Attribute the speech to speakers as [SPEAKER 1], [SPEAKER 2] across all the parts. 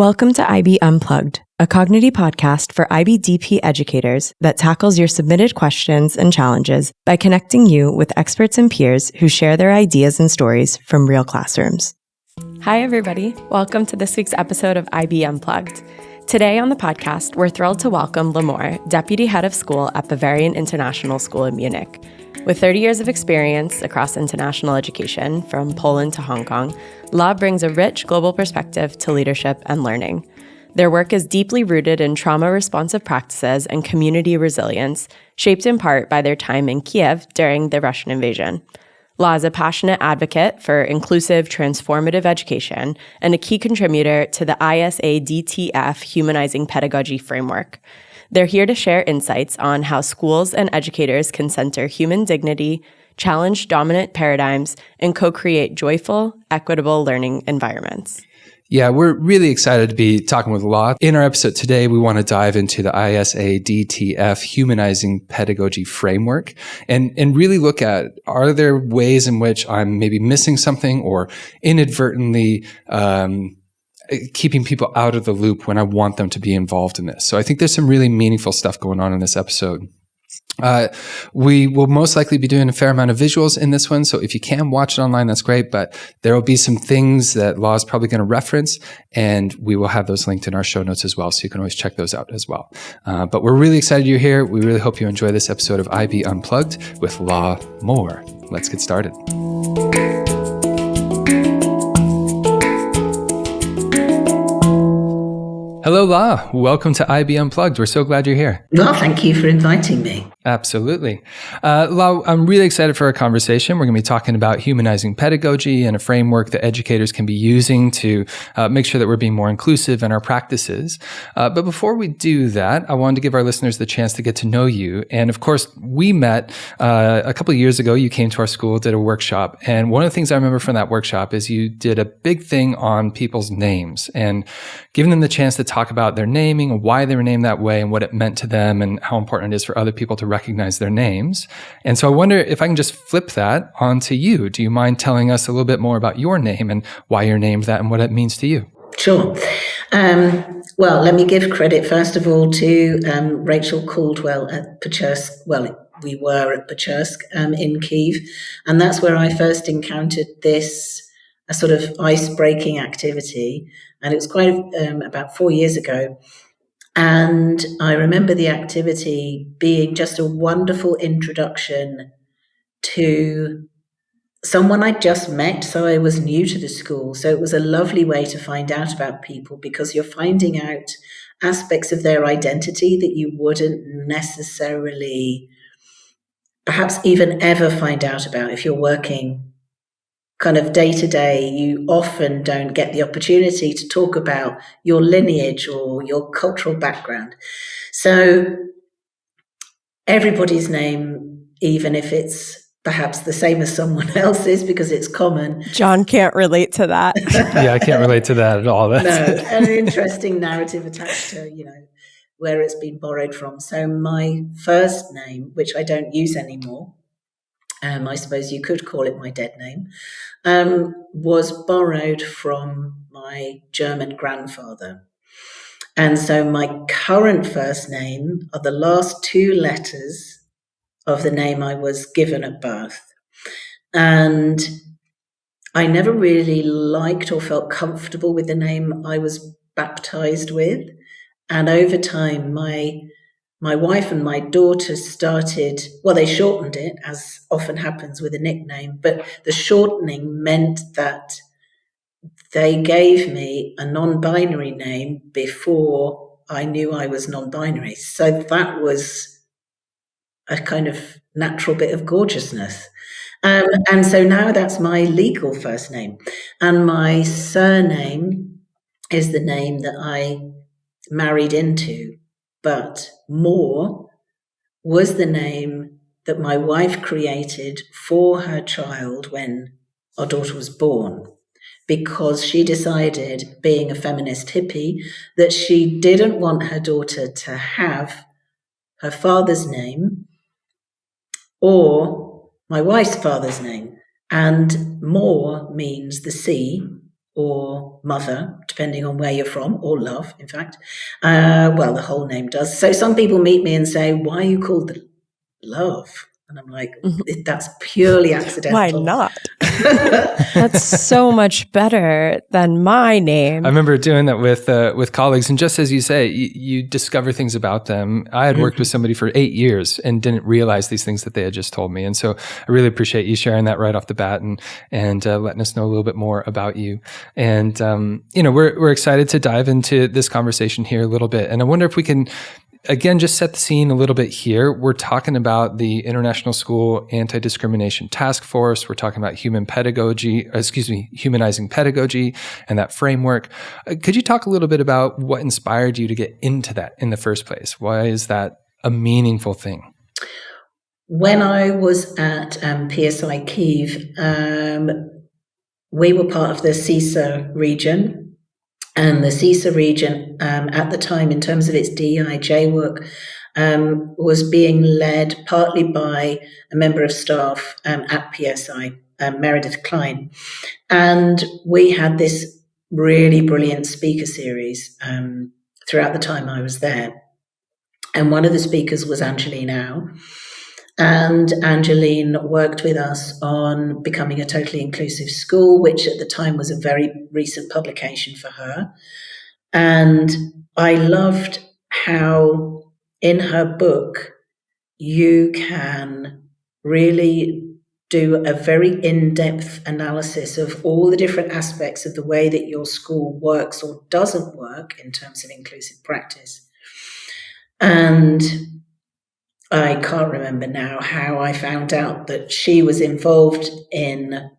[SPEAKER 1] Welcome to IB Unplugged, a Cognigy podcast for IBDP educators that tackles your submitted questions and challenges by connecting you with experts and peers who share their ideas and stories from real classrooms. Hi, everybody. Welcome to this week's episode of IB Unplugged. Today on the podcast, we're thrilled to welcome Limor, Deputy Head of School at Bavarian International School in Munich. With 30 years of experience across international education, from Poland to Hong Kong, La brings a rich global perspective to leadership and learning. Their work is deeply rooted in trauma-responsive practices and community resilience, shaped in part by their time in Kiev during the Russian invasion. La is a passionate advocate for inclusive, transformative education and a key contributor to the ISA-DTF Humanising Pedagogy framework. They're here to share insights on how schools and educators can center human dignity, challenge dominant paradigms, and co-create joyful, equitable learning environments.
[SPEAKER 2] Yeah, we're really excited to be talking with La. In our episode today, we want to dive into the ISA-DTF Humanizing Pedagogy framework and really look at, are there ways in which I'm maybe missing something or inadvertently keeping people out of the loop when I want them to be involved in this? So I think there's some really meaningful stuff going on in this episode. We will most likely be doing a fair amount of visuals in this one, so if you can watch it online, that's great, but there will be some things that La is probably going to reference, and we will have those linked in our show notes as well, so you can always check those out as well. But we're really excited you're here. We really hope you enjoy this episode of IB Unplugged with La Moore. Let's get started. Hello, La. Welcome to IB Unplugged. We're so glad you're here.
[SPEAKER 3] Well, thank you for inviting me.
[SPEAKER 2] Absolutely. La, I'm really excited for our conversation. We're going to be talking about humanizing pedagogy and a framework that educators can be using to make sure that we're being more inclusive in our practices. But before we do that, I wanted to give our listeners the chance to get to know you. And of course, we met a couple of years ago. You came to our school, did a workshop. And one of the things I remember from that workshop is you did a big thing on people's names and giving them the chance to talk about their naming and why they were named that way and what it meant to them and how important it is for other people to recognize their names. And so I wonder if I can just flip that onto you. Do you mind telling us a little bit more about your name and why you're named that and what it means to you?
[SPEAKER 3] Sure. Well, let me give credit, first of all, to Rachel Caldwell at Pechursk. Well, we were at Pechursk in Kyiv. And that's where I first encountered this a sort of ice-breaking activity. And it was quite about 4 years ago. And I remember the activity being just a wonderful introduction to someone I'd just met. So I was new to the school. So it was a lovely way to find out about people because you're finding out aspects of their identity that you wouldn't necessarily perhaps even ever find out about if you're working kind of day to day. You often don't get the opportunity to talk about your lineage or your cultural background. So everybody's name, even if it's perhaps the same as someone else's because it's common.
[SPEAKER 1] John can't relate to that.
[SPEAKER 2] Yeah, I can't relate to that at all.
[SPEAKER 3] No, an interesting narrative attached to, where it's been borrowed from. So my first name, which I don't use anymore, I suppose you could call it my dead name, was borrowed from my German grandfather. And so my current first name are the last two letters of the name I was given at birth. And I never really liked or felt comfortable with the name I was baptized with. And over time, my wife and my daughter started, well, they shortened it, as often happens with a nickname, but the shortening meant that they gave me a non-binary name before I knew I was non-binary. So that was a kind of natural bit of gorgeousness. And so now that's my legal first name. And my surname is the name that I married into. But Moore was the name that my wife created for her child when our daughter was born, because she decided, being a feminist hippie, that she didn't want her daughter to have her father's name or my wife's father's name. And Moore means the sea, or mother, depending on where you're from, or love, in fact. Well, the whole name does. So some people meet me and say, why are you called Love? And I'm like, that's purely accidental.
[SPEAKER 1] Why not? That's so much better than my name.
[SPEAKER 2] I remember doing that with colleagues, and just as you say, you discover things about them. I had worked with somebody for 8 years and didn't realize these things that they had just told me, and so I really appreciate you sharing that right off the bat and letting us know a little bit more about you. And we're excited to dive into this conversation here a little bit, and I wonder if we can, again, just set the scene a little bit here. We're talking about the International School Anti-Discrimination Task Force. We're talking about humanising pedagogy and that framework. Could you talk a little bit about what inspired you to get into that in the first place? Why is that a meaningful thing?
[SPEAKER 3] When I was at PSI Kiev, we were part of the CISA region. And the CISA region, at the time, in terms of its DEIJ work, was being led partly by a member of staff at PSI, Meredith Klein. And we had this really brilliant speaker series throughout the time I was there. And one of the speakers was Angeline Au. And Angeline worked with us on becoming a totally inclusive school, which at the time was a very recent publication for her. And I loved how in her book, you can really do a very in-depth analysis of all the different aspects of the way that your school works or doesn't work in terms of inclusive practice. And I can't remember now how I found out that she was involved in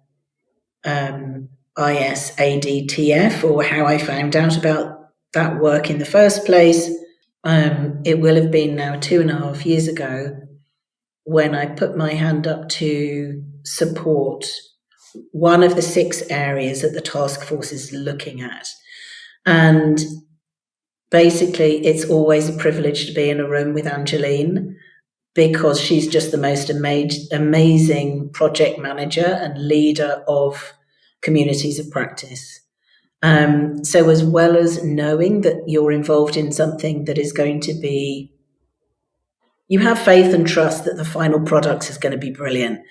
[SPEAKER 3] ISADTF, or how I found out about that work in the first place. It will have been now 2.5 years ago when I put my hand up to support one of the 6 areas that the task force is looking at. And basically, it's always a privilege to be in a room with Angeline, because she's just the most amazing project manager and leader of communities of practice. So as well as knowing that you're involved in something that is going to be, you have faith and trust that the final product is going to be brilliant.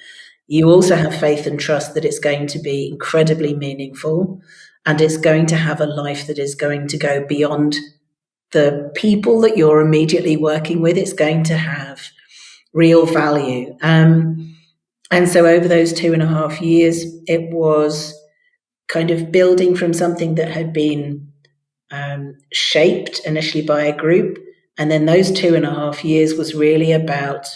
[SPEAKER 3] You also have faith and trust that it's going to be incredibly meaningful, and it's going to have a life that is going to go beyond the people that you're immediately working with. It's going to have real value. And so over those 2.5 years, it was kind of building from something that had been shaped initially by a group. And then those 2.5 years was really about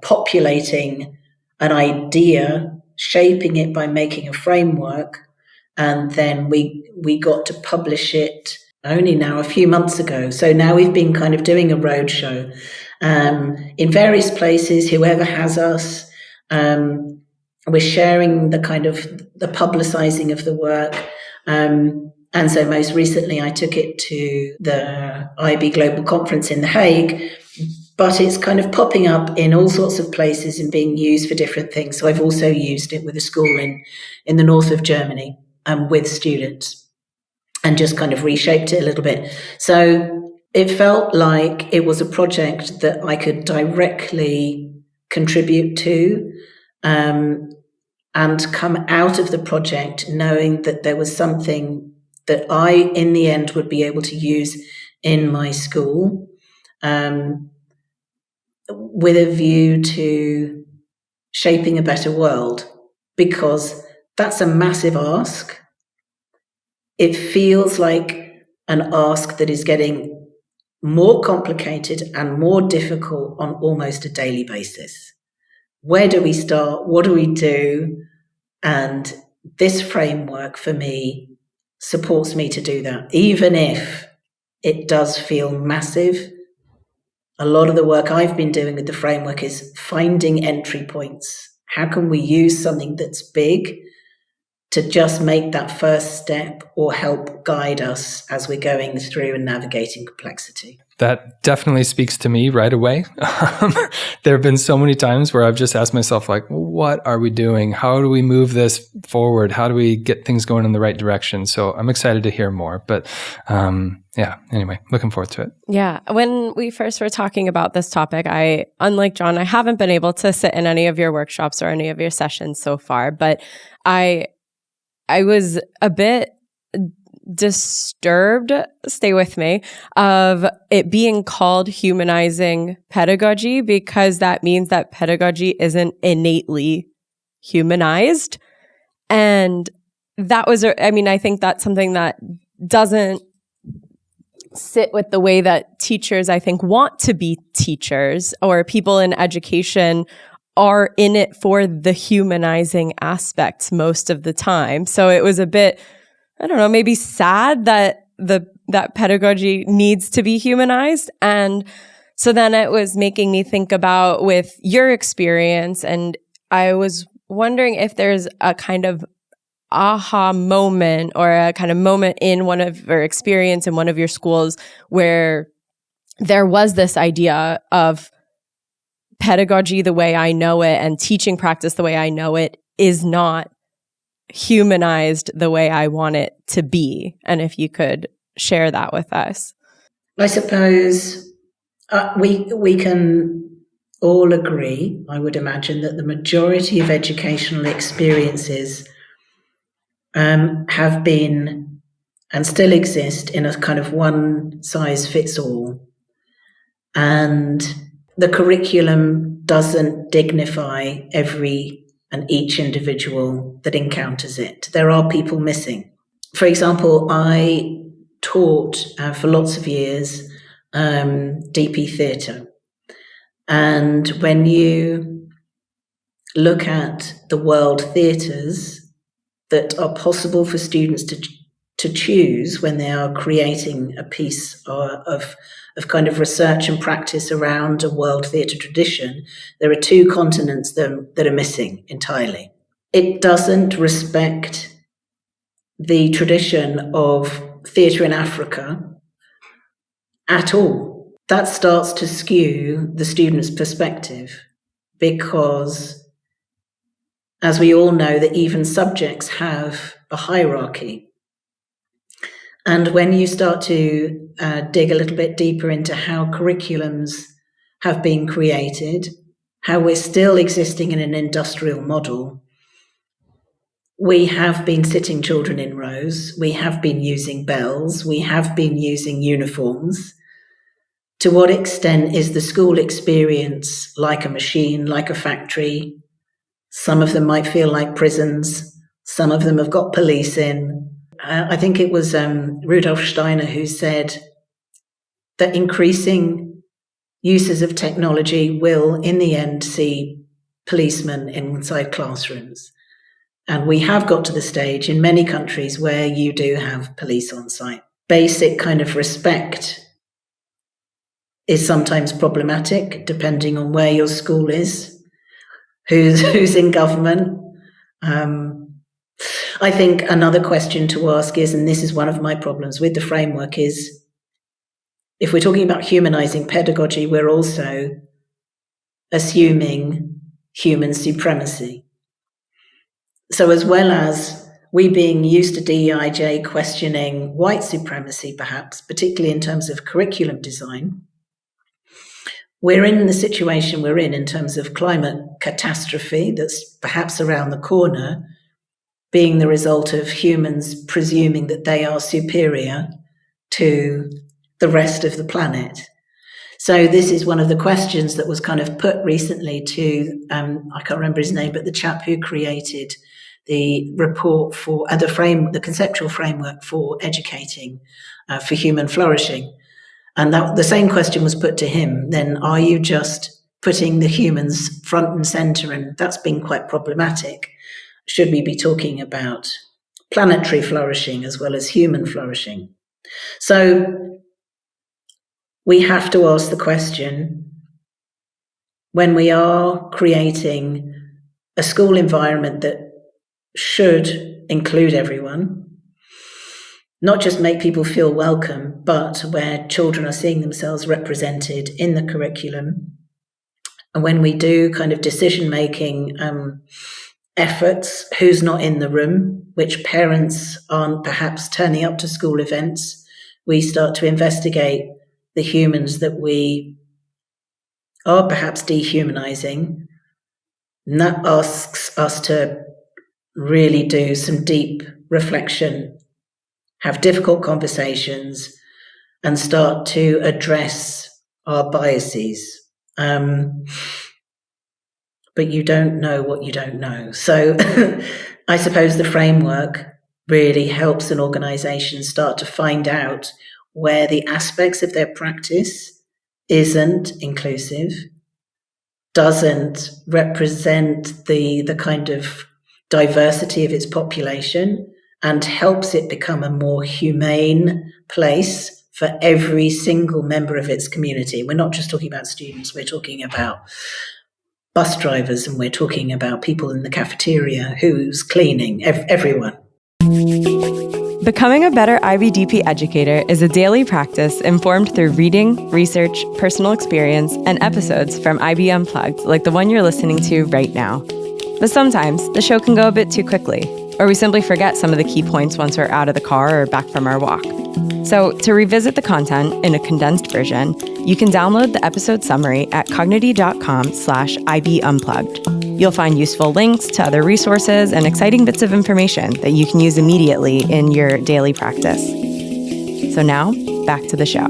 [SPEAKER 3] populating an idea, shaping it by making a framework. And then we got to publish it only now a few months ago. So now we've been kind of doing a roadshow in various places. Whoever has us, we're sharing the kind of the publicizing of the work. And so most recently I took it to the IB Global Conference in The Hague, but it's kind of popping up in all sorts of places and being used for different things. So I've also used it with a school in the north of Germany with students, and just kind of reshaped it a little bit. So it felt like it was a project that I could directly contribute to, and come out of the project knowing that there was something that I, in the end, would be able to use in my school, with a view to shaping a better world, because that's a massive ask. It feels like an ask that is getting more complicated and more difficult on almost a daily basis. Where do we start? What do we do? And this framework for me supports me to do that, even if it does feel massive. A lot of the work I've been doing with the framework is finding entry points. How can we use something that's big to just make that first step or help guide us as we're going through and navigating complexity.
[SPEAKER 2] That definitely speaks to me right away. There have been so many times where I've just asked myself, like, what are we doing? How do we move this forward? How do we get things going in the right direction? So I'm excited to hear more. But anyway, looking forward to it.
[SPEAKER 1] Yeah. When we first were talking about this topic, unlike John, I haven't been able to sit in any of your workshops or any of your sessions so far, but I was a bit disturbed, stay with me, of it being called humanizing pedagogy, because that means that pedagogy isn't innately humanized. And that was, I think that's something that doesn't sit with the way that teachers, I think, want to be teachers, or people in education are in it for the humanizing aspects most of the time. So it was a bit, I don't know, maybe sad that that pedagogy needs to be humanized. And so then it was making me think about, with your experience, and I was wondering if there's a kind of aha moment or a kind of moment in one of your experience in one of your schools where there was this idea of pedagogy the way I know it and teaching practice the way I know it is not humanized the way I want it to be. And if you could share that with us.
[SPEAKER 3] I suppose we can all agree, I would imagine, that the majority of educational experiences have been and still exist in a kind of one-size-fits-all. And the curriculum doesn't dignify every and each individual that encounters it. There are people missing. For example, I taught for lots of years DP theatre. And when you look at the world theatres that are possible for students to choose when they are creating a piece of kind of research and practice around a world theatre tradition, there are two continents that are missing entirely. It doesn't respect the tradition of theatre in Africa at all. That starts to skew the student's perspective, because, as we all know, that even subjects have a hierarchy. And when you start to dig a little bit deeper into how curriculums have been created, how we're still existing in an industrial model, we have been sitting children in rows, we have been using bells, we have been using uniforms. To what extent is the school experience like a machine, like a factory? Some of them might feel like prisons. Some of them have got police in. I think it was Rudolf Steiner who said that increasing uses of technology will, in the end, see policemen inside classrooms. And we have got to the stage in many countries where you do have police on site. Basic kind of respect is sometimes problematic, depending on where your school is, who's in government. I think another question to ask is, and this is one of my problems with the framework, is if we're talking about humanizing pedagogy, we're also assuming human supremacy. So as well as we being used to DEIJ questioning white supremacy, perhaps, particularly in terms of curriculum design, we're in the situation we're in terms of climate catastrophe that's perhaps around the corner, being the result of humans presuming that they are superior to the rest of the planet. So this is one of the questions that was kind of put recently to, I can't remember his name, but the chap who created the report for the conceptual framework for educating for human flourishing. And the same question was put to him. Then are you just putting the humans front and center? And that's been quite problematic. Should we be talking about planetary flourishing as well as human flourishing? So we have to ask the question, when we are creating a school environment that should include everyone, not just make people feel welcome, but where children are seeing themselves represented in the curriculum. And when we do kind of decision-making efforts, who's not in the room, which parents aren't perhaps turning up to school events, we start to investigate the humans that we are perhaps dehumanizing. And that asks us to really do some deep reflection, have difficult conversations, and start to address our biases. But you don't know what you don't know. So I suppose the framework really helps an organization start to find out where the aspects of their practice isn't inclusive, doesn't represent the kind of diversity of its population, and helps it become a more humane place for every single member of its community. We're not just talking about students, we're talking about bus drivers, and we're talking about people in the cafeteria, who's cleaning, everyone.
[SPEAKER 1] Becoming a better IBDP educator is a daily practice informed through reading, research, personal experience, and episodes from IB Unplugged, like the one you're listening to right now. But sometimes the show can go a bit too quickly, or we simply forget some of the key points once we're out of the car or back from our walk. So to revisit the content in a condensed version, you can download the episode summary at cognity.com/IB Unplugged. You'll find useful links to other resources and exciting bits of information that you can use immediately in your daily practice. So now, back to the show.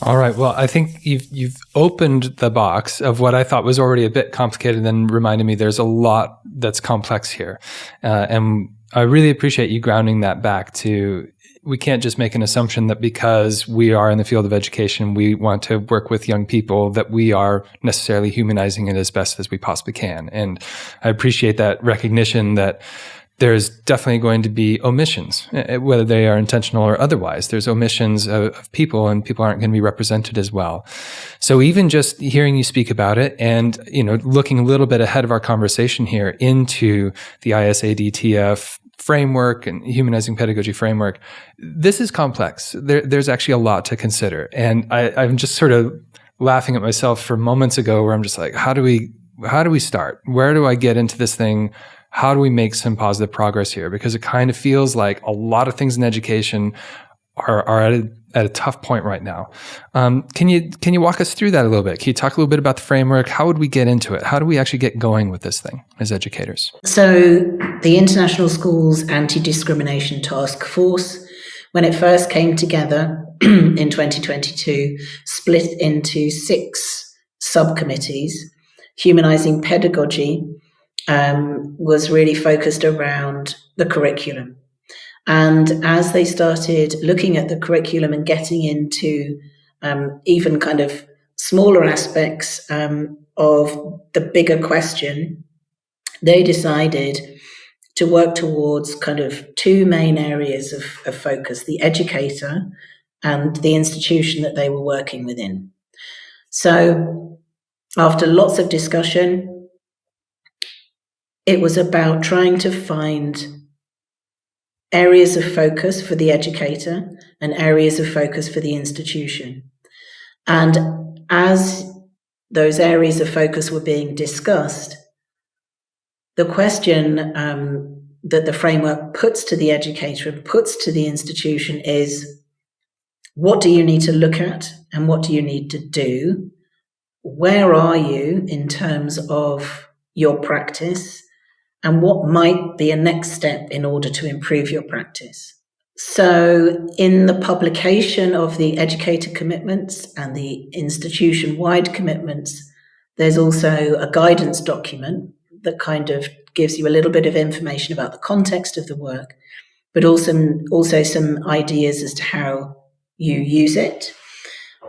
[SPEAKER 2] All right. Well, I think you've opened the box of what I thought was already a bit complicated and then reminded me there's a lot that's complex here. And I really appreciate you grounding that back to, we can't just make an assumption that because we are in the field of education, we want to work with young people, that we are necessarily humanizing it as best as we possibly can. And I appreciate that recognition that there's definitely going to be omissions, whether they are intentional or otherwise. There's omissions of people, and people aren't going to be represented as well. So even just hearing you speak about it and, looking a little bit ahead of our conversation here into the ISADTF framework and humanizing pedagogy framework, this is complex. There's actually a lot to consider. And I'm just sort of laughing at myself for moments ago where I'm just like, how do we start? Where do I get into this thing? How do we make some positive progress here? Because it kind of feels like a lot of things in education are at a tough point right now. Can you walk us through that a little bit? Can you talk a little bit about the framework? How would we get into it? How do we actually get going with this thing as educators?
[SPEAKER 3] So the International Schools Anti-Discrimination Task Force, when it first came together in 2022, split into 6 subcommittees. Humanising Pedagogy was really focused around the curriculum. And as they started looking at the curriculum and getting into even kind of smaller aspects of the bigger question, they decided to work towards kind of 2 main areas of focus: the educator and the institution that they were working within. So after lots of discussion, it was about trying to find areas of focus for the educator and areas of focus for the institution. And as those areas of focus were being discussed, the question that the framework puts to the educator and puts to the institution is, what do you need to look at and what do you need to do? Where are you in terms of your practice? And what might be a next step in order to improve your practice? So in the publication of the educator commitments and the institution-wide commitments, there's also a guidance document that kind of gives you a little bit of information about the context of the work, but also some ideas as to how you use it.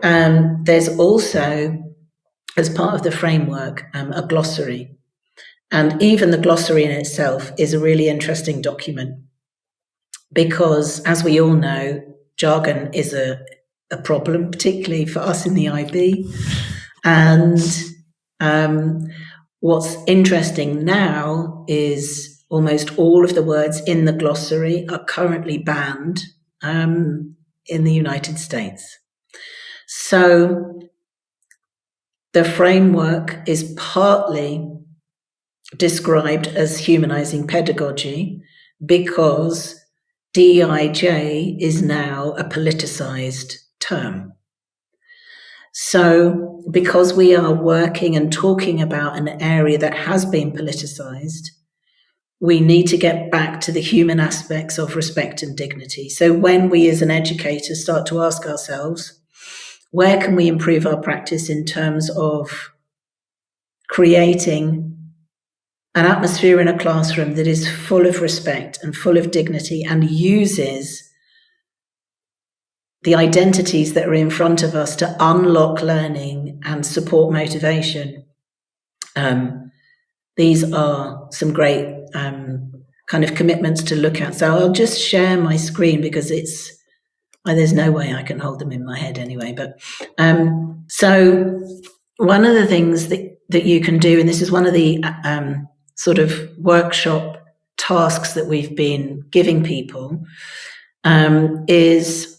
[SPEAKER 3] There's also, as part of the framework, a glossary. And even the glossary in itself is a really interesting document because, as we all know, jargon is a problem, particularly for us in the IB. And what's interesting now is almost all of the words in the glossary are currently banned in the United States. So the framework is partly described as humanizing pedagogy because DIJ is now a politicized term. So because we are working and talking about an area that has been politicized, we need to get back to the human aspects of respect and dignity. So when we as an educator start to ask ourselves, where can we improve our practice in terms of creating an atmosphere in a classroom that is full of respect and full of dignity and uses the identities that are in front of us to unlock learning and support motivation. These are some great kind of commitments to look at. So I'll just share my screen because there's no way I can hold them in my head anyway. But so one of the things that you can do, and this is one of the sort of workshop tasks that we've been giving people, is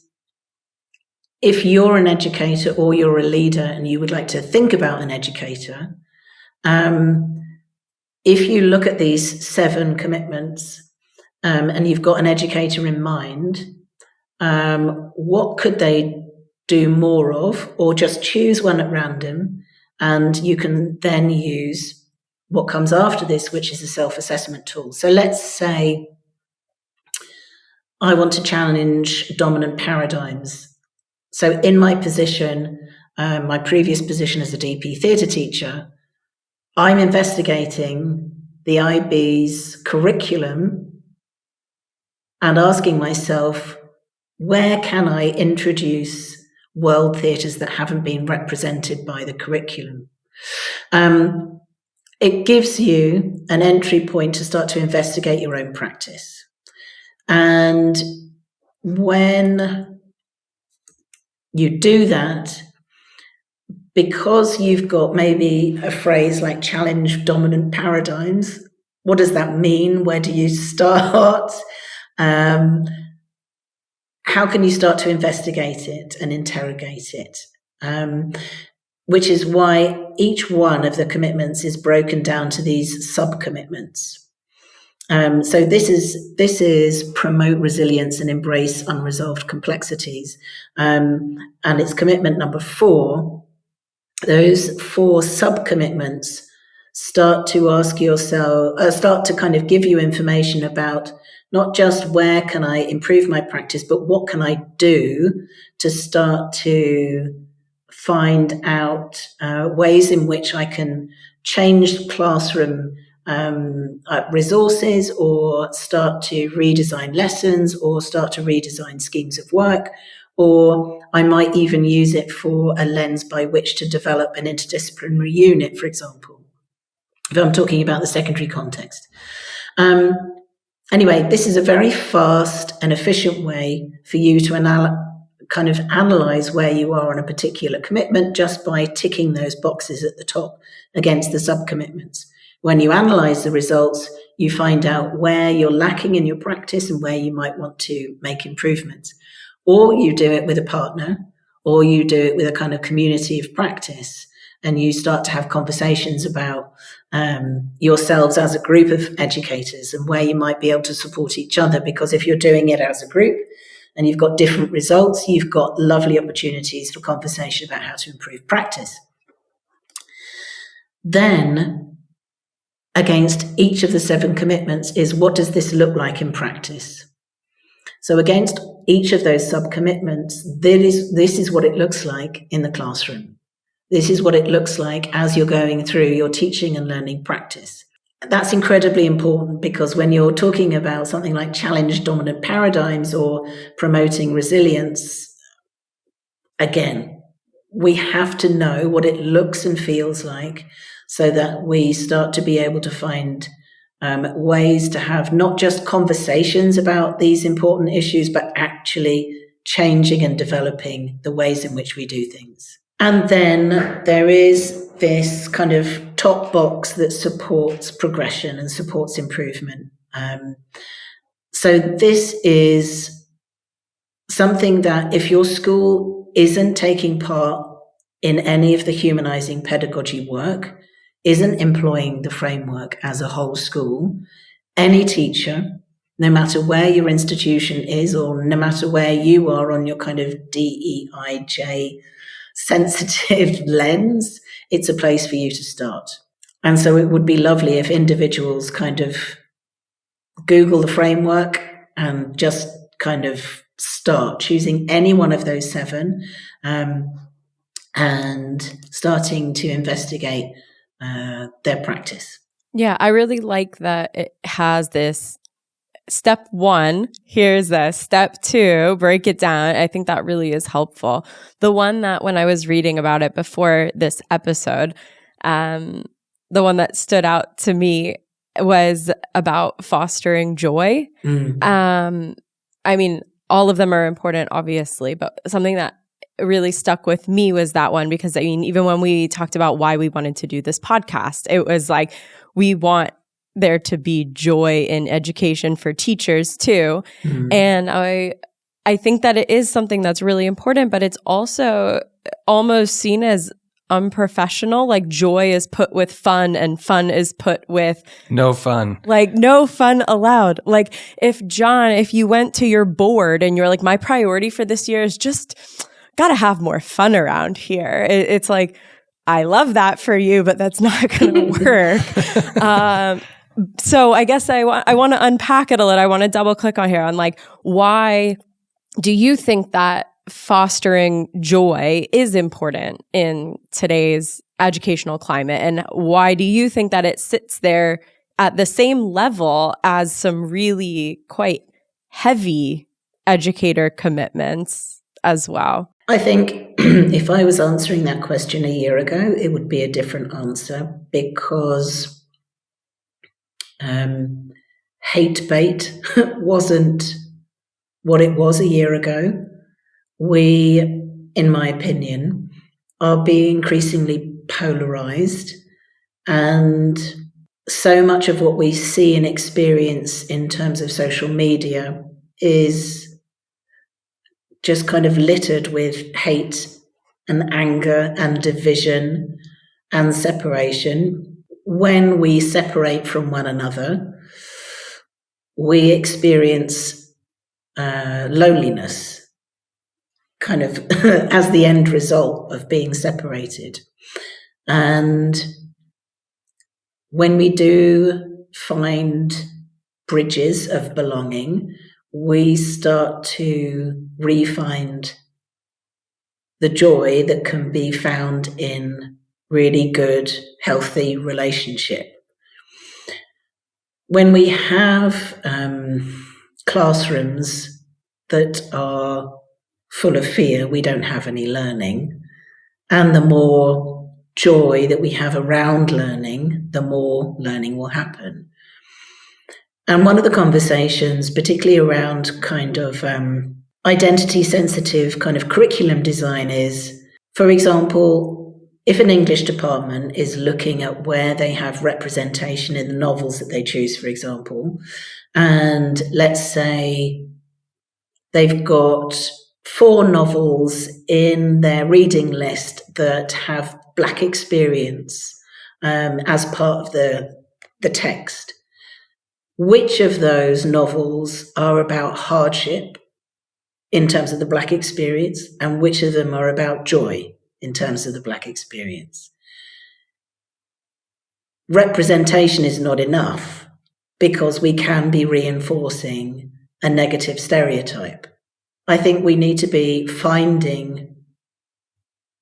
[SPEAKER 3] if you're an educator or you're a leader and you would like to think about an educator, if you look at these 7 commitments and you've got an educator in mind, what could they do more of, or just choose one at random, and you can then use what comes after this, which is a self-assessment tool. So let's say I want to challenge dominant paradigms. So in my position, my previous position as a DP theatre teacher, I'm investigating the IB's curriculum and asking myself, where can I introduce world theatres that haven't been represented by the curriculum? It gives you an entry point to start to investigate your own practice. And when you do that, because you've got maybe a phrase like challenge dominant paradigms, what does that mean? Where do you start? How can you start to investigate it and interrogate it? Which is why each one of the commitments is broken down to these sub-commitments. So this is promote resilience and embrace unresolved complexities. And it's commitment number 4. Those 4 sub-commitments start to ask yourself, start to kind of give you information about not just where can I improve my practice, but what can I do to start to find out ways in which I can change classroom resources, or start to redesign lessons, or start to redesign schemes of work, or I might even use it for a lens by which to develop an interdisciplinary unit, for example, if I'm talking about the secondary context. Anyway, this is a very fast and efficient way for you to kind of analyze where you are on a particular commitment just by ticking those boxes at the top against the subcommitments. When you analyze the results, you find out where you're lacking in your practice and where you might want to make improvements. Or you do it with a partner, or you do it with a kind of community of practice, and you start to have conversations about yourselves as a group of educators and where you might be able to support each other. Because if you're doing it as a group and you've got different results, you've got lovely opportunities for conversation about how to improve practice. Then, against each of the 7 commitments is, what does this look like in practice? So against each of those sub-commitments, this is what it looks like in the classroom. This is what it looks like as you're going through your teaching and learning practice. That's incredibly important, because when you're talking about something like challenge dominant paradigms or promoting resilience, again, we have to know what it looks and feels like so that we start to be able to find ways to have not just conversations about these important issues, but actually changing and developing the ways in which we do things. And then there is this kind of top box that supports progression and supports improvement. So this is something that if your school isn't taking part in any of the humanizing pedagogy work, isn't employing the framework as a whole school, any teacher, no matter where your institution is or no matter where you are on your kind of DEIJ sensitive lens, it's a place for you to start. And so it would be lovely if individuals kind of Google the framework and just kind of start choosing any one of those 7 and starting to investigate their practice.
[SPEAKER 1] Yeah, I really like that it has this step 1, here's this. Step 2, break it down. I think that really is helpful. The one that when I was reading about it before this episode, the one that stood out to me was about fostering joy. I mean, all of them are important, obviously, but something that really stuck with me was that one because, I mean, even when we talked about why we wanted to do this podcast, it was like, we want there to be joy in education for teachers too. And I think that it is something that's really important, but it's also almost seen as unprofessional. Like joy is put with fun and fun is put with
[SPEAKER 2] no fun. Like
[SPEAKER 1] no fun allowed. Like if you went to your board and you're like, my priority for this year is just gotta have more fun around here. It's like, I love that for you, but that's not going to work. So I guess I want to unpack it a little. I want to double click on here on like, why do you think that fostering joy is important in today's educational climate? And why do you think that it sits there at the same level as some really quite heavy educator commitments as well?
[SPEAKER 3] I think if I was answering that question a year ago, it would be a different answer because hate bait wasn't what it was a year ago. We, in my opinion, are being increasingly polarized, and so much of what we see and experience in terms of social media is just kind of littered with hate and anger and division and separation. When we separate from one another, we experience loneliness, kind of as the end result of being separated. And when we do find bridges of belonging, we start to re-find the joy that can be found in really good, healthy relationship. When we have classrooms that are full of fear, we don't have any learning. And the more joy that we have around learning, the more learning will happen. And one of the conversations, particularly around kind of identity sensitive kind of curriculum design is, for example, if an English department is looking at where they have representation in the novels that they choose, for example, and let's say they've got 4 novels in their reading list that have Black experience as part of the text, which of those novels are about hardship in terms of the Black experience and which of them are about joy in terms of the Black experience? Representation is not enough because we can be reinforcing a negative stereotype. I think we need to be finding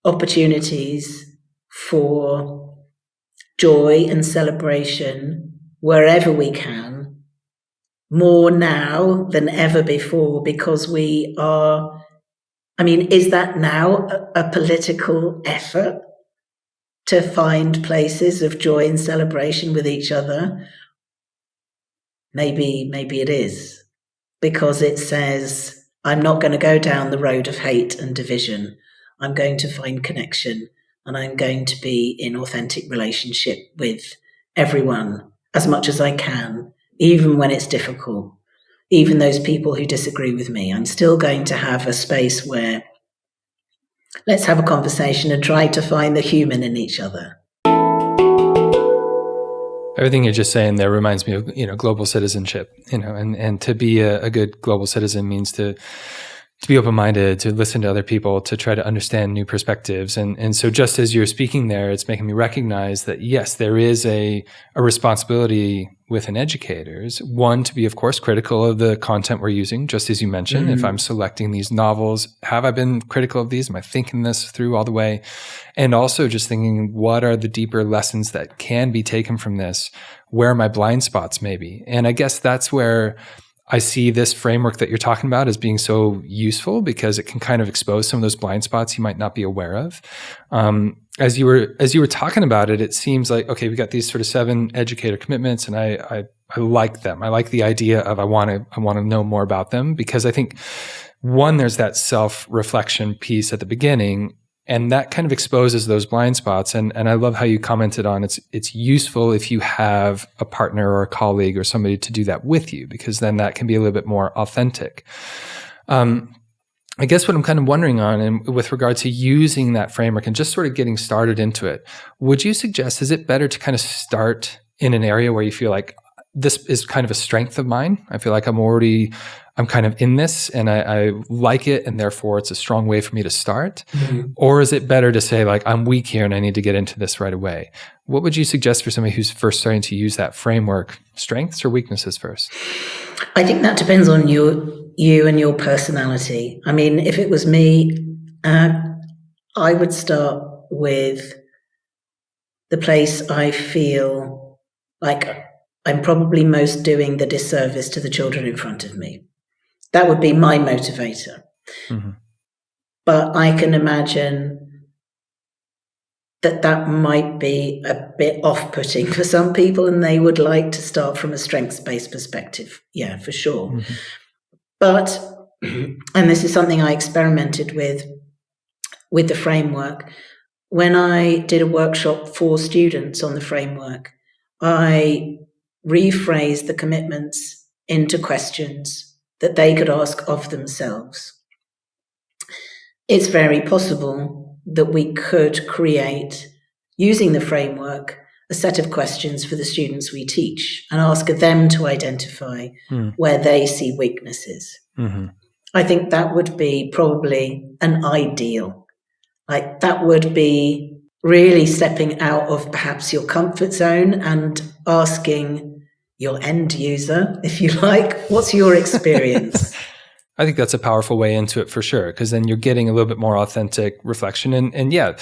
[SPEAKER 3] opportunities for joy and celebration wherever we can, more now than ever before, because we are, I mean, is that now a political effort to find places of joy and celebration with each other? Maybe it is, because it says, I'm not going to go down the road of hate and division. I'm going to find connection, and I'm going to be in authentic relationship with everyone as much as I can even when it's difficult, even those people who disagree with me. I'm still going to have a space where let's have a conversation and try to find the human in each other.
[SPEAKER 2] Everything you're just saying there reminds me of, global citizenship, and to be a good global citizen means to be open-minded, to listen to other people, to try to understand new perspectives. And so just as you're speaking there, it's making me recognize that, yes, there is a responsibility within educators. One, to be, of course, critical of the content we're using, just as you mentioned. If I'm selecting these novels, have I been critical of these? Am I thinking this through all the way? And also just thinking, what are the deeper lessons that can be taken from this? Where are my blind spots maybe? And I guess that's where I see this framework that you're talking about as being so useful, because it can kind of expose some of those blind spots you might not be aware of. As you were talking about it, it seems like, okay, we got these sort of 7 educator commitments, and I like them. I like the idea of I want to know more about them, because I think, one, there's that self-reflection piece at the beginning, and that kind of exposes those blind spots. And I love how you commented on it's useful if you have a partner or a colleague or somebody to do that with you, because then that can be a little bit more authentic. I guess what I'm kind of wondering on, and with regard to using that framework and just sort of getting started into it, would you suggest, is it better to kind of start in an area where you feel like this is kind of a strength of mine? I feel like I'm kind of in this and I like it, and therefore it's a strong way for me to start. Mm-hmm. Or is it better to say, like, I'm weak here and I need to get into this right away? What would you suggest for somebody who's first starting to use that framework? Strengths or weaknesses first?
[SPEAKER 3] I think that depends on you and your personality. I mean, if it was me, I would start with the place I feel like I'm probably most doing the disservice to the children in front of me. That would be my motivator. Mm-hmm. But I can imagine that might be a bit off-putting for some people, and they would like to start from a strengths-based perspective. Yeah, for sure. Mm-hmm. But, and this is something I experimented with the framework. When I did a workshop for students on the framework, I rephrased the commitments into questions that they could ask of themselves. It's very possible that we could create, using the framework, a set of questions for the students we teach and ask them to identify where they see weaknesses. Mm-hmm. I think that would be probably an ideal. Like, that would be really stepping out of perhaps your comfort zone and asking your end user, if you like, what's your experience?
[SPEAKER 2] I think that's a powerful way into it for sure, because then you're getting a little bit more authentic reflection. And yeah,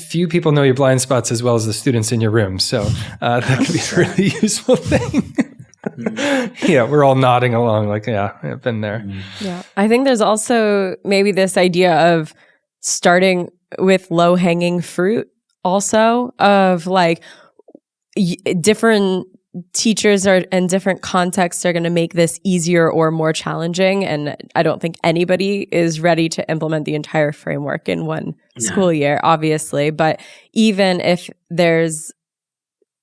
[SPEAKER 2] few people know your blind spots as well as the students in your room. So that could be a really useful thing. Yeah, we're all nodding along like, yeah, I've been there.
[SPEAKER 1] Yeah, I think there's also maybe this idea of starting with low-hanging fruit also, of like different teachers and different contexts are going to make this easier or more challenging. And I don't think anybody is ready to implement the entire framework in one school year, obviously. But even if there's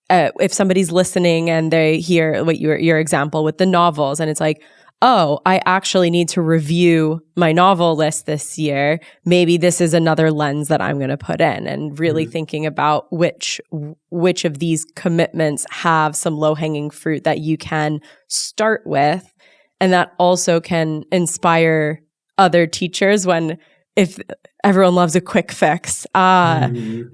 [SPEAKER 1] if somebody's listening and they hear what your example with the novels, and it's like, oh, I actually need to review my novel list this year. Maybe this is another lens that I'm going to put in, and really thinking about which of these commitments have some low-hanging fruit that you can start with, and that also can inspire other teachers if everyone loves a quick fix.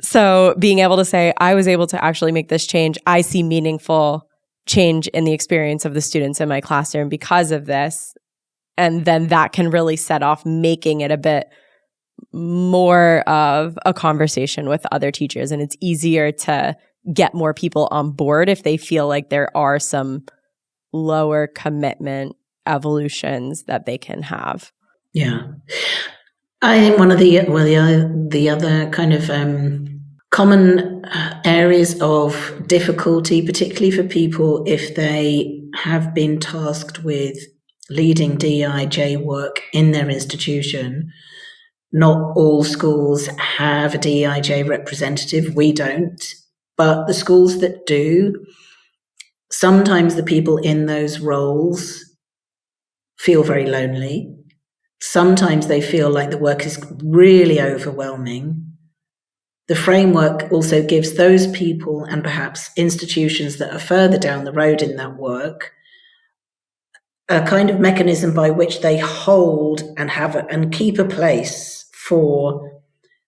[SPEAKER 1] So being able to say, I was able to actually make this change. I see meaningful change in the experience of the students in my classroom because of this. And then that can really set off making it a bit more of a conversation with other teachers. And it's easier to get more people on board if they feel like there are some lower commitment evolutions that they can have.
[SPEAKER 3] Yeah. I think one of the other kind of common areas of difficulty, particularly for people if they have been tasked with leading DEIJ work in their institution. Not all schools have a DEIJ representative. We don't. But the schools that do, Sometimes the people in those roles feel very lonely. Sometimes they feel like the work is really overwhelming. The framework also gives those people and perhaps institutions that are further down the road in that work a kind of mechanism by which they hold and have and keep a place for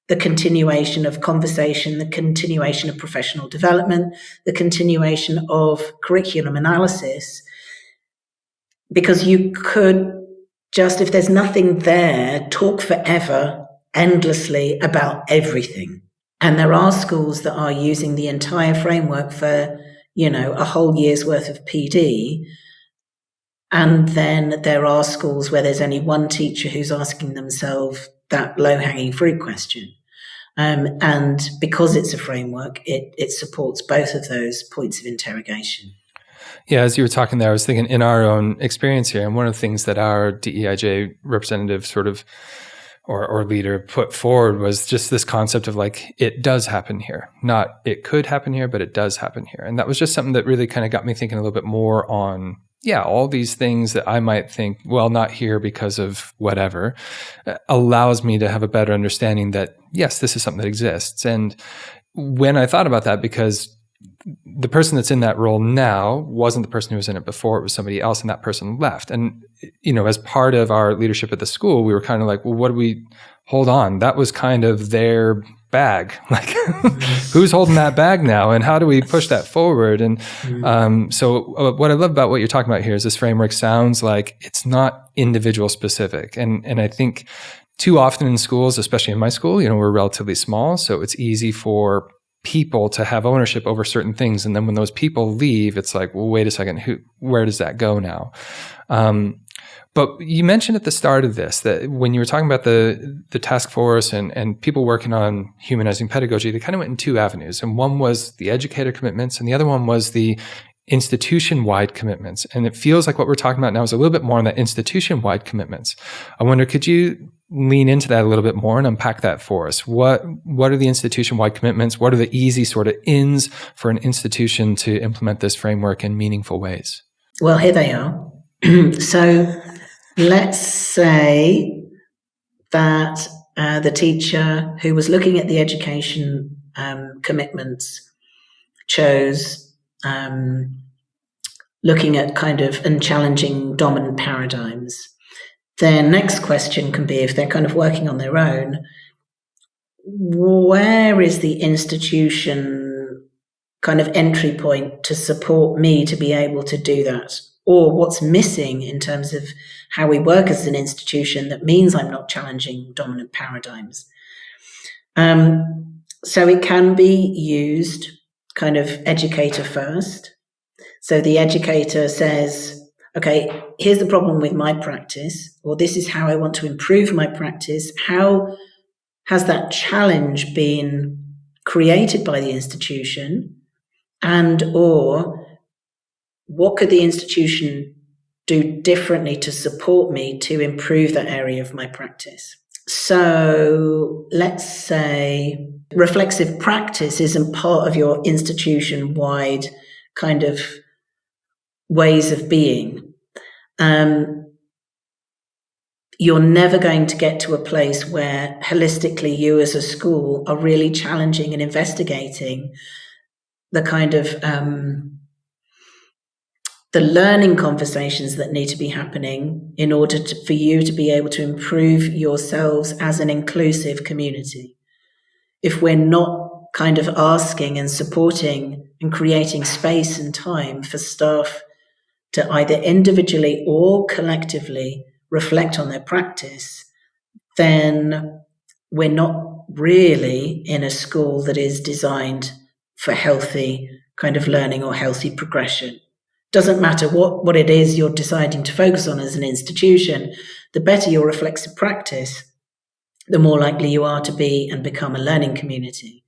[SPEAKER 3] the continuation of conversation, the continuation of professional development, the continuation of curriculum analysis. Because you could just, if there's nothing there, talk forever, endlessly about everything. And there are schools that are using the entire framework for, a whole year's worth of PD. And then there are schools where there's only one teacher who's asking themselves that low-hanging fruit question. And because it's a framework, it supports both of those points of interrogation.
[SPEAKER 2] Yeah, as you were talking there, I was thinking in our own experience here, and one of the things that our DEIJ representative sort of or leader put forward was just this concept of like, it does happen here. Not it could happen here, but it does happen here. And that was just something that really kind of got me thinking a little bit more on, all these things that I might think, well, not here because of whatever, allows me to have a better understanding that, yes, this is something that exists. And when I thought about that, because the person that's in that role now wasn't the person who was in it before, it was somebody else, and that person left. And, as part of our leadership at the school, we were kind of like, well, hold on, that was kind of their bag. Like, who's holding that bag now? And how do we push that forward? And so what I love about what you're talking about here is this framework sounds like it's not individual specific. And I think too often in schools, especially in my school, we're relatively small, so it's easy for people to have ownership over certain things. And then when those people leave, it's like, well, wait a second, where does that go now? But you mentioned at the start of this that when you were talking about the task force and people working on humanizing pedagogy, they kind of went in two avenues. And one was the educator commitments, and the other one was the institution-wide commitments. And it feels like what we're talking about now is a little bit more on that institution-wide commitments. I wonder, could you lean into that a little bit more and unpack that for us? What are the institution-wide commitments? What are the easy sort of ins for an institution to implement this framework in meaningful ways?
[SPEAKER 3] Well, here they are. So let's say that the teacher who was looking at the education commitments chose looking at kind of and challenging dominant paradigms. Their next question can be, if they're kind of working on their own, where is the institution kind of entry point to support me to be able to do that? Or what's missing in terms of how we work as an institution that means I'm not challenging dominant paradigms? So it can be used kind of educator first. So the educator says, okay, here's the problem with my practice, or this is how I want to improve my practice. How has that challenge been created by the institution? And or what could the institution do differently to support me to improve that area of my practice? So let's say reflexive practice isn't part of your institution-wide kind of ways of being. You're never going to get to a place where holistically you as a school are really challenging and investigating the kind of the learning conversations that need to be happening in order for you to be able to improve yourselves as an inclusive community. If we're not kind of asking and supporting and creating space and time for staff to either individually or collectively reflect on their practice, then we're not really in a school that is designed for healthy kind of learning or healthy progression. Doesn't matter what it is you're deciding to focus on as an institution, the better your reflexive practice, the more likely you are to be and become a learning community.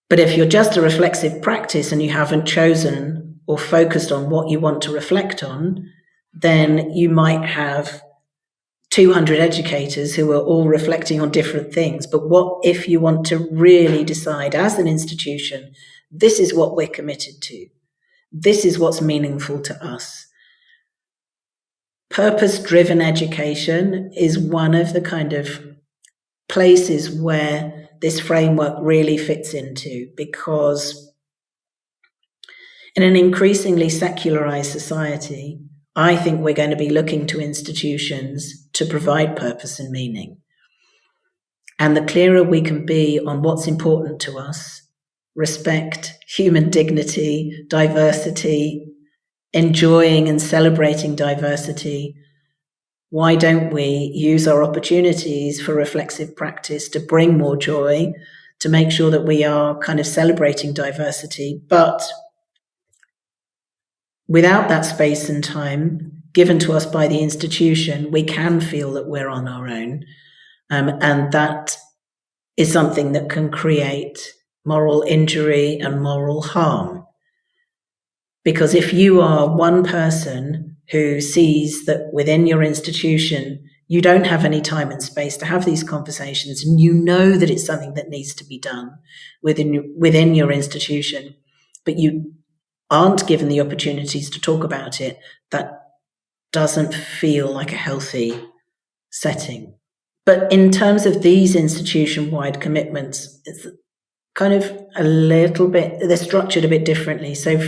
[SPEAKER 3] But if you're just a reflexive practice and you haven't chosen or focused on what you want to reflect on, then you might have 200 educators who are all reflecting on different things. But what if you want to really decide as an institution, this is what we're committed to? this is what's meaningful to us. Purpose-driven education is one of the kind of places where this framework really fits into, because in an increasingly secularized society, I think we're going to be looking to institutions to provide purpose and meaning. And the clearer we can be on what's important to us, respect, human dignity, diversity, enjoying and celebrating diversity, why don't we use our opportunities for reflexive practice to bring more joy, to make sure that we are kind of celebrating diversity, but without that space and time given to us by the institution, we can feel that we're on our own. And that is something that can create moral injury and moral harm. Because if you are one person who sees that within your institution, you don't have any time and space to have these conversations, and you know that it's something that needs to be done within your institution, but you aren't given the opportunities to talk about it, that doesn't feel like a healthy setting. But in terms of these institution-wide commitments, it's kind of a little bit, they're structured a bit differently. So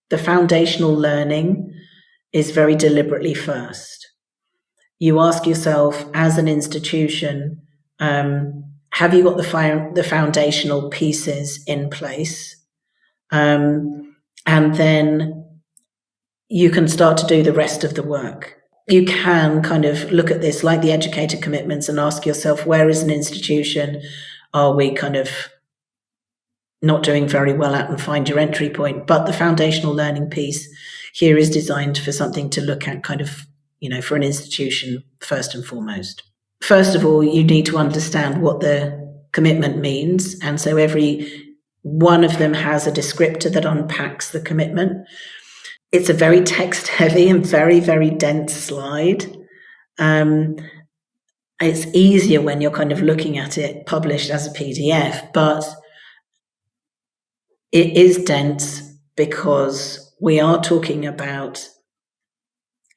[SPEAKER 3] the foundational learning is very deliberately first. You ask yourself, as an institution, have you got the foundational pieces in place? And then you can start to do the rest of the work. You can kind of look at this like the educator commitments and ask yourself, where as an institution are we kind of not doing very well at, and find your entry point. But the foundational learning piece here is designed for something to look at kind of, for an institution first and foremost. First of all, you need to understand what the commitment means. And so every one of them has a descriptor that unpacks the commitment. It's a very text heavy and very, very dense slide. It's easier when you're kind of looking at it published as a PDF, but it is dense because we are talking about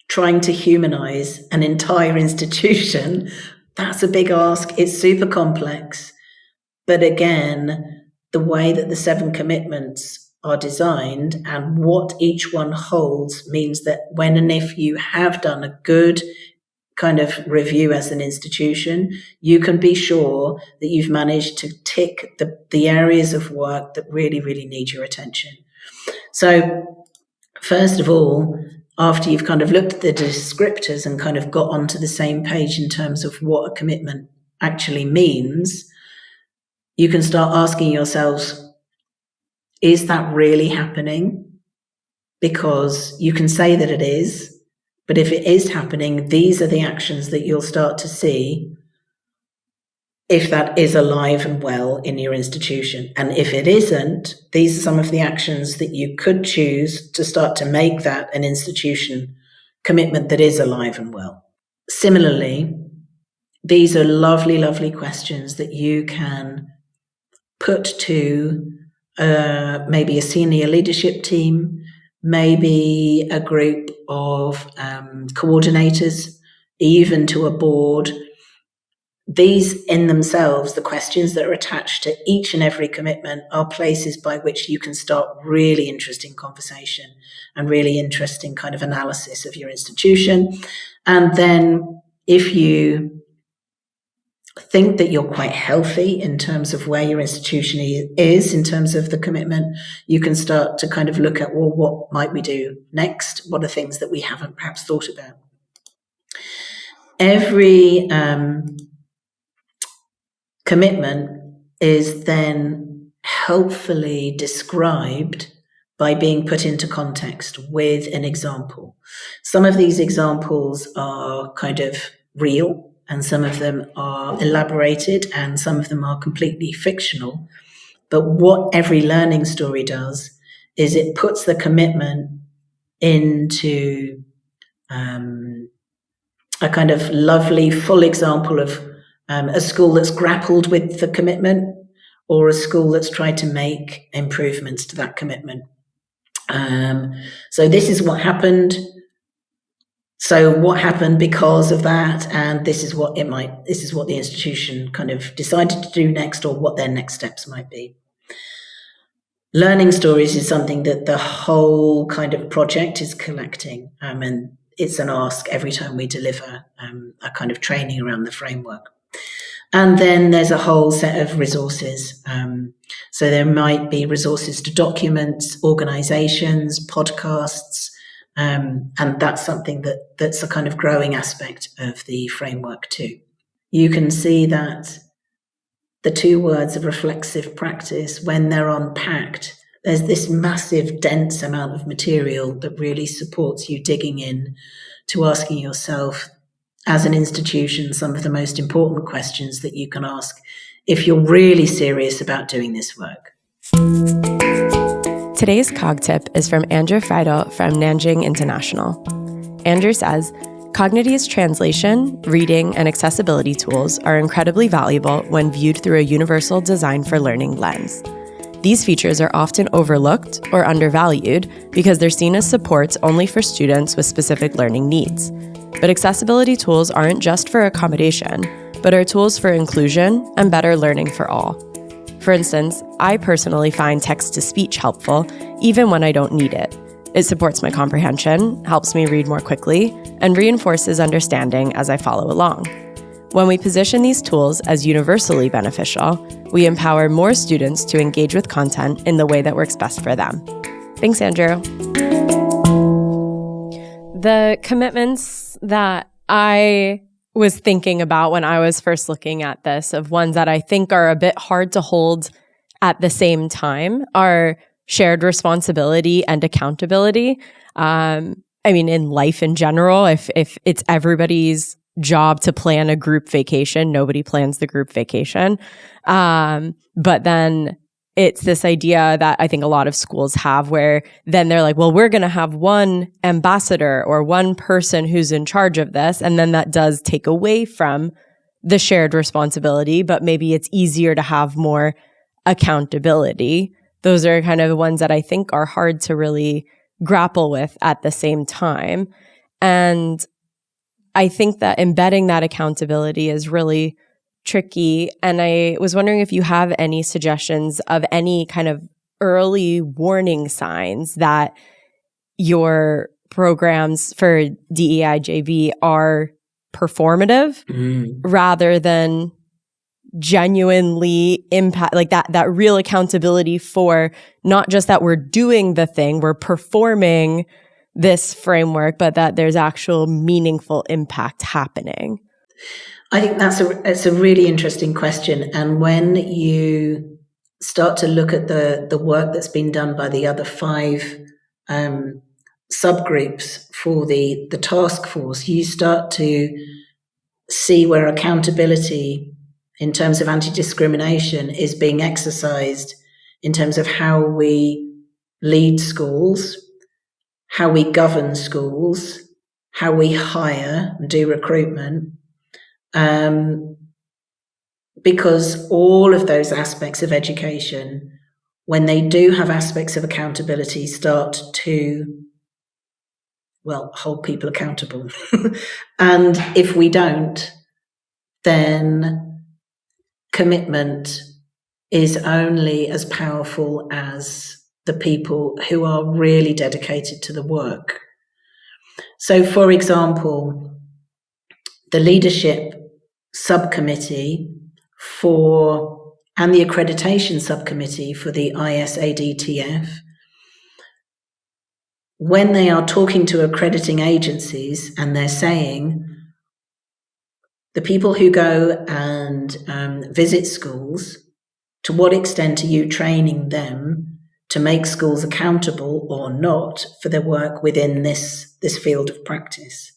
[SPEAKER 3] trying to humanize an entire institution. That's a big ask. It's super complex. But again, the way that the 7 commitments are designed and what each one holds means that when and if you have done a good kind of review as an institution, you can be sure that you've managed to tick the areas of work that really, really need your attention. So first of all, after you've kind of looked at the descriptors and kind of got onto the same page in terms of what a commitment actually means, you can start asking yourselves, is that really happening? Because you can say that it is, but if it is happening, these are the actions that you'll start to see if that is alive and well in your institution. And if it isn't, these are some of the actions that you could choose to start to make that an institution commitment that is alive and well. Similarly, these are lovely, lovely questions that you can put to maybe a senior leadership team, maybe a group of coordinators, even to a board. These in themselves, the questions that are attached to each and every commitment, are places by which you can start really interesting conversation and really interesting kind of analysis of your institution. And then if you think that you're quite healthy in terms of where your institution is in terms of the commitment, you can start to kind of look at, well, what might we do next? What are things that we haven't perhaps thought about? Every commitment is then helpfully described by being put into context with an example. Some of these examples are kind of real, and some of them are elaborated, and some of them are completely fictional. But what every learning story does is it puts the commitment into a kind of lovely full example of a school that's grappled with the commitment, or a school that's tried to make improvements to that commitment. So this is what happened. So what happened because of that, and this is what the institution kind of decided to do next, or what their next steps might be. Learning stories is something that the whole kind of project is collecting, and it's an ask every time we deliver a kind of training around the framework. And then there's a whole set of resources. So there might be resources to documents, organizations, podcasts, and that's something that's a kind of growing aspect of the framework too. You can see that the two words of reflexive practice, when they're unpacked, there's this massive, dense amount of material that really supports you digging in to asking yourself, as an institution, some of the most important questions that you can ask if you're really serious about doing this work.
[SPEAKER 1] Today's Cog Tip is from Andrew Friedel from Nanjing International. Andrew says, Cognity's translation, reading, and accessibility tools are incredibly valuable when viewed through a universal design for learning lens. These features are often overlooked or undervalued because they're seen as supports only for students with specific learning needs. But accessibility tools aren't just for accommodation, but are tools for inclusion and better learning for all. For instance, I personally find text-to-speech helpful even when I don't need it. It supports my comprehension, helps me read more quickly, and reinforces understanding as I follow along. When we position these tools as universally beneficial, we empower more students to engage with content in the way that works best for them. Thanks, Andrew. The commitments that I was thinking about when I was first looking at this, of ones that I think are a bit hard to hold at the same time, are shared responsibility and accountability. In life in general, if it's everybody's job to plan a group vacation, nobody plans the group vacation. But then it's this idea that I think a lot of schools have, where then they're like, well, we're going to have one ambassador or one person who's in charge of this. And then that does take away from the shared responsibility, but maybe it's easier to have more accountability. Those are kind of the ones that I think are hard to really grapple with at the same time. And I think that embedding that accountability is really tricky. And I was wondering if you have any suggestions of any kind of early warning signs that your programs for DEIJB are performative rather than genuinely impact, like that real accountability for not just that we're doing the thing, we're performing this framework, but that there's actual meaningful impact happening.
[SPEAKER 3] I think it's a really interesting question. And when you start to look at the work that's been done by the other 5 subgroups for the task force, you start to see where accountability in terms of anti-discrimination is being exercised in terms of how we lead schools, how we govern schools, how we hire and do recruitment. Because all of those aspects of education, when they do have aspects of accountability, start to, hold people accountable. And if we don't, then commitment is only as powerful as the people who are really dedicated to the work. So, for example, the leadership subcommittee and the accreditation subcommittee for the ISADTF, when they are talking to accrediting agencies and they're saying, the people who go and visit schools, to what extent are you training them to make schools accountable or not for their work within this field of practice?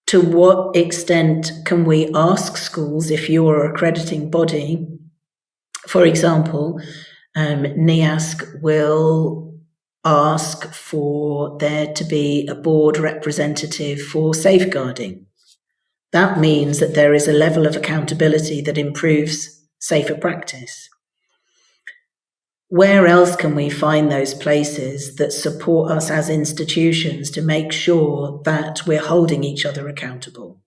[SPEAKER 3] To what extent can we ask schools, if you're an accrediting body, for example, NIASC will ask for there to be a board representative for safeguarding. That means that there is a level of accountability that improves safer practice. where else can we find those places that support us as institutions to make sure that we're holding each other accountable?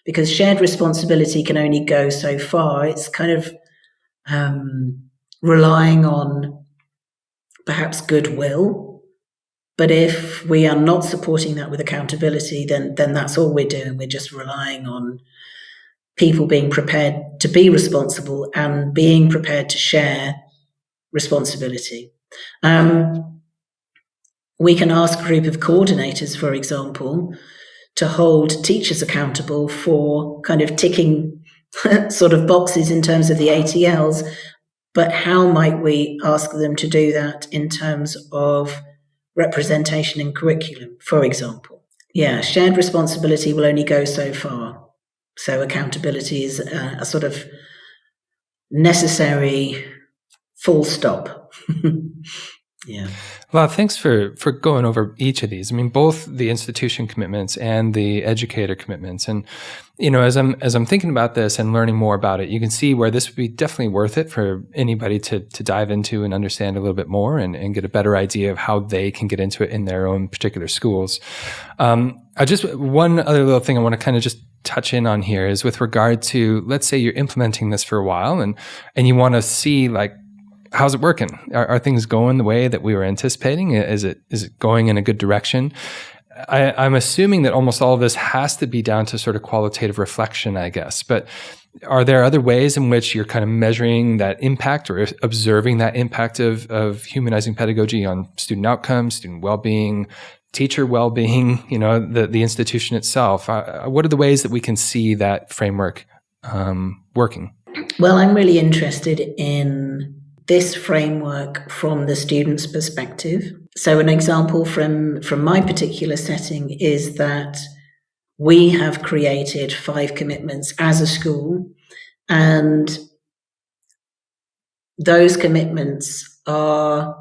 [SPEAKER 3] Because shared responsibility can only go so far. It's kind of relying on perhaps goodwill. But if we are not supporting that with accountability, then that's all we're doing. We're just relying on people being prepared to be responsible and being prepared to share responsibility. We can ask a group of coordinators, for example, to hold teachers accountable for kind of ticking sort of boxes in terms of the ATLs, but how might we ask them to do that in terms of representation in curriculum, for example? Yeah, shared responsibility will only go so far. So accountability is a sort of necessary full stop. Yeah.
[SPEAKER 2] Well, thanks for going over each of these. I mean, both the institution commitments and the educator commitments. And, as I'm thinking about this and learning more about it, you can see where this would be definitely worth it for anybody to dive into and understand a little bit more and get a better idea of how they can get into it in their own particular schools. One other little thing I want to kind of just touch in on here is with regard to, let's say you're implementing this for a while and you want to see, like, how's it working? Are things going the way that we were anticipating? Is it going in a good direction? I'm assuming that almost all of this has to be down to sort of qualitative reflection, I guess. But are there other ways in which you're kind of measuring that impact or observing that impact of humanizing pedagogy on student outcomes, student well-being, teacher well-being, the institution itself? What are the ways that we can see that framework working?
[SPEAKER 3] Well, I'm really interested in this framework from the student's perspective. So an example from my particular setting is that we have created 5 commitments as a school, and those commitments are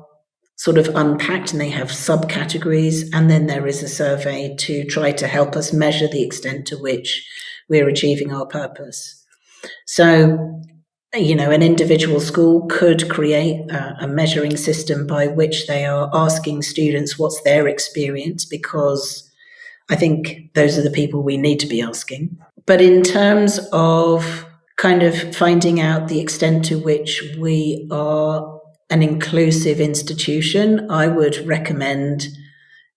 [SPEAKER 3] sort of unpacked and they have subcategories, and then there is a survey to try to help us measure the extent to which we're achieving our purpose. So an individual school could create a measuring system by which they are asking students what's their experience, because I think those are the people we need to be asking. But in terms of kind of finding out the extent to which we are an inclusive institution, I would recommend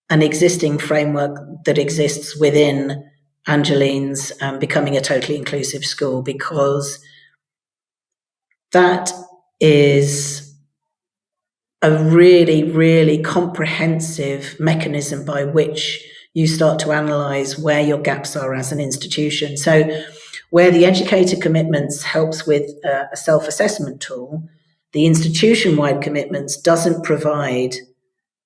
[SPEAKER 3] an existing framework that exists within Angeline's Becoming a Totally Inclusive School, because that is a really, really comprehensive mechanism by which you start to analyze where your gaps are as an institution. So where the educator commitments helps with a self-assessment tool, the institution-wide commitments doesn't provide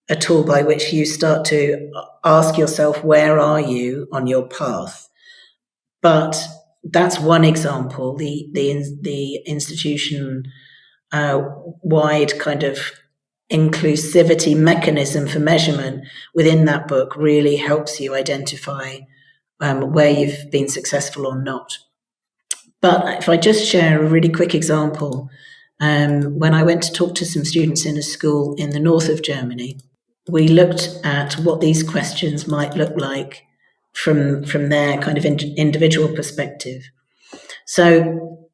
[SPEAKER 3] a tool by which you start to ask yourself, where are you on your path? But that's one example. The institution wide kind of inclusivity mechanism for measurement within that book really helps you identify where you've been successful or not. But if I just share a really quick example, when I went to talk to some students in a school in the north of Germany, we looked at what these questions might look like from their kind of individual perspective. So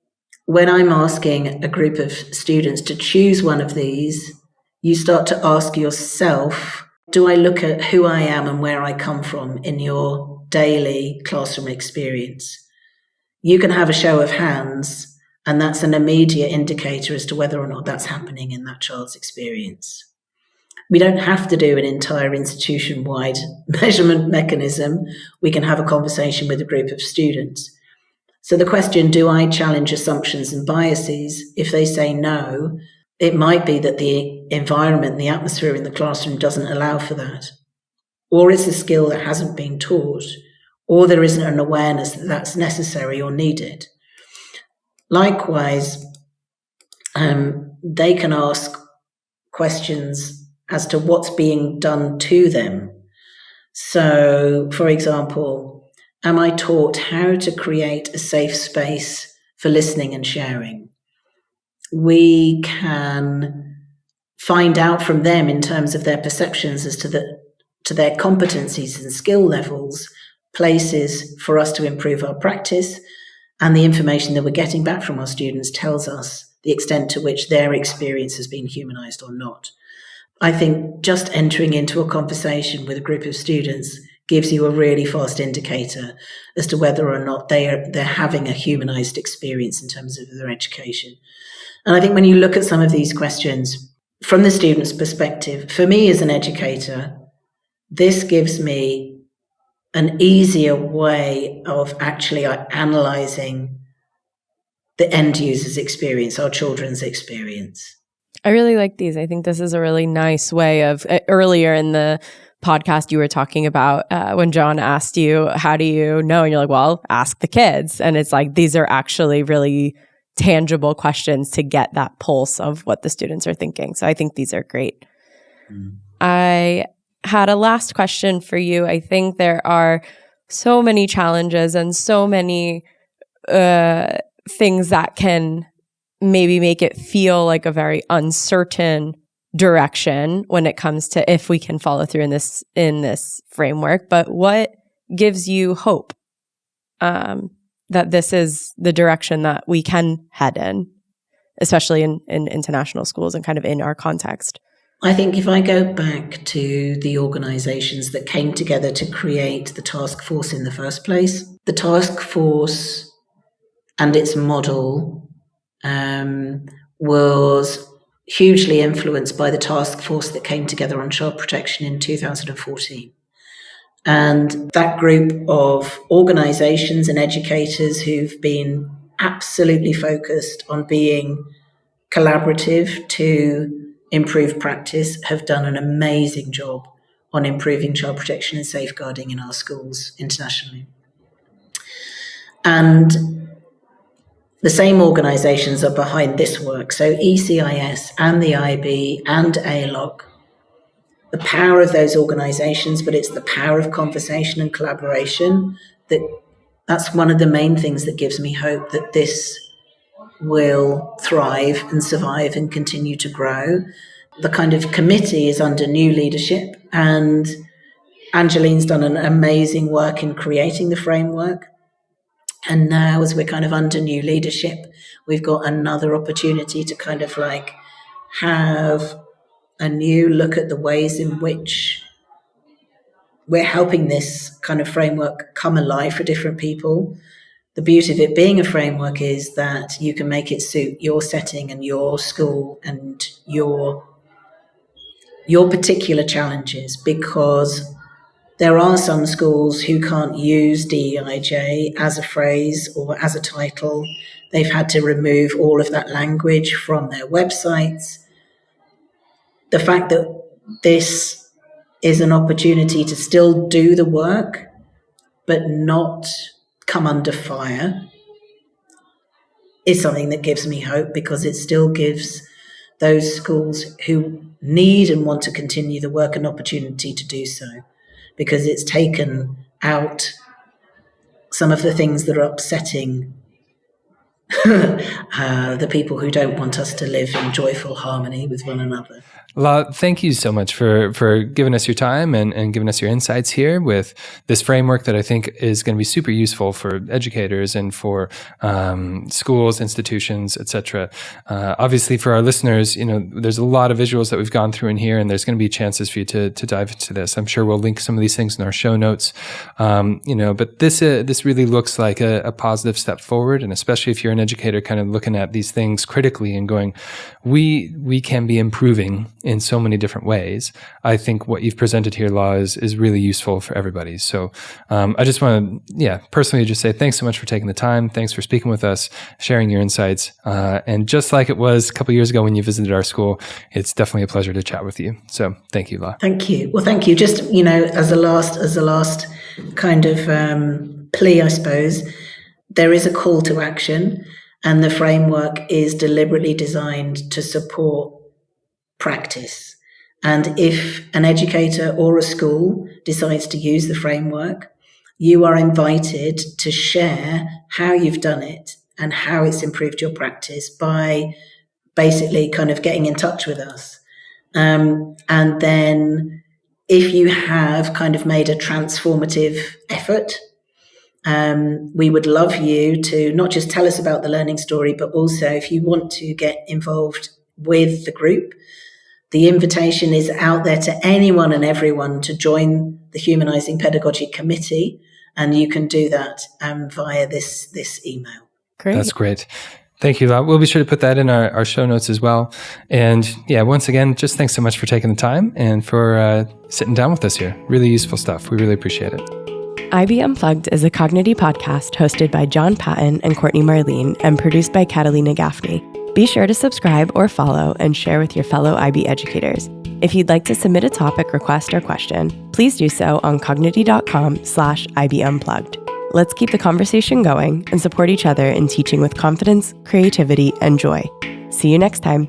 [SPEAKER 3] when I'm asking a group of students to choose one of these, you start to ask yourself, do I look at who I am and where I come from in your daily classroom experience? You can have a show of hands, and that's an immediate indicator as to whether or not that's happening in that child's experience. We don't have to do an entire institution-wide measurement mechanism. We can have a conversation with a group of students. So the question, do I challenge assumptions and biases? If they say no, it might be that the environment, the atmosphere in the classroom doesn't allow for that. Or it's a skill that hasn't been taught, or there isn't an awareness that that's necessary or needed. Likewise, they can ask questions as to what's being done to them. So, for example, am I taught how to create a safe space for listening and sharing? We can find out from them in terms of their perceptions as to their competencies and skill levels, places for us to improve our practice, and the information that we're getting back from our students tells us the extent to which their experience has been humanized or not. I think just entering into a conversation with a group of students gives you a really fast indicator as to whether or not they're having a humanized experience in terms of their education. And I think when you look at some of these questions from the student's perspective, for me as an educator, this gives me an easier way of actually analyzing the end user's experience, our children's experience.
[SPEAKER 1] I really like these. I think this is a really nice way of, earlier in the podcast you were talking about when John asked you, how do you know? And you're like, well, ask the kids. And it's like, these are actually really tangible questions to get that pulse of what the students are thinking. So I think these are great. I had a last question for you. I think there are so many challenges and so many things that can maybe make it feel like a very uncertain direction when it comes to if we can follow through in this framework. But what gives you hope that this is the direction that we can head in, especially in international schools and kind of in our context?
[SPEAKER 3] I think if I go back to the organizations that came together to create the task force in the first place, the task force and its model was hugely influenced by the task force that came together on child protection in 2014. And that group of organizations and educators who've been absolutely focused on being collaborative to improve practice have done an amazing job on improving child protection and safeguarding in our schools internationally. And the same organisations are behind this work. So ECIS and the IB and ALOC, the power of those organisations, but it's the power of conversation and collaboration that's one of the main things that gives me hope that this will thrive and survive and continue to grow. The kind of committee is under new leadership, and Angeline's done an amazing work in creating the framework. And now, as we're kind of under new leadership, we've got another opportunity to kind of like have a new look at the ways in which we're helping this kind of framework come alive for different people. The beauty of it being a framework is that you can make it suit your setting and your school and your particular challenges, because there are some schools who can't use DEIJ as a phrase or as a title. They've had to remove all of that language from their websites. The fact that this is an opportunity to still do the work, but not come under fire, is something that gives me hope, because it still gives those schools who need and want to continue the work an opportunity to do so, because it's taken out some of the things that are upsetting the people who don't want us to live in joyful harmony with one another.
[SPEAKER 2] La, thank you so much for giving us your time and giving us your insights here with this framework that I think is going to be super useful for educators and for schools, institutions, etc. Obviously, for our listeners, there's a lot of visuals that we've gone through in here, and there's going to be chances for you to dive into this. I'm sure we'll link some of these things in our show notes. But this really looks like a positive step forward, and especially if you're an educator, kind of looking at these things critically and going, we can be improving in so many different ways. I think what you've presented here, La, is really useful for everybody. So I just want to, personally just say thanks so much for taking the time. Thanks for speaking with us, sharing your insights. And just like it was a couple of years ago when you visited our school, it's definitely a pleasure to chat with you. So thank you, La.
[SPEAKER 3] Thank you. Well, thank you. Just, as a last kind of plea, I suppose, there is a call to action, and the framework is deliberately designed to support practice. And if an educator or a school decides to use the framework, you are invited to share how you've done it and how it's improved your practice by basically kind of getting in touch with us. And then if you have kind of made a transformative effort, we would love you to not just tell us about the learning story, but also if you want to get involved with the group, the invitation is out there to anyone and everyone to join the Humanising Pedagogy Committee, and you can do that via this email.
[SPEAKER 1] Great.
[SPEAKER 2] That's great. Thank you, La. We'll be sure to put that in our show notes as well. And yeah, once again, just thanks so much for taking the time and for sitting down with us here. Really useful stuff. We really appreciate it.
[SPEAKER 1] IB Unplugged is a Cognity podcast hosted by John Patton and Courtney Marlene and produced by Catalina Gaffney. Be sure to subscribe or follow and share with your fellow IB educators. If you'd like to submit a topic, request, or question, please do so on cognity.com/IB Unplugged. Let's keep the conversation going and support each other in teaching with confidence, creativity, and joy. See you next time.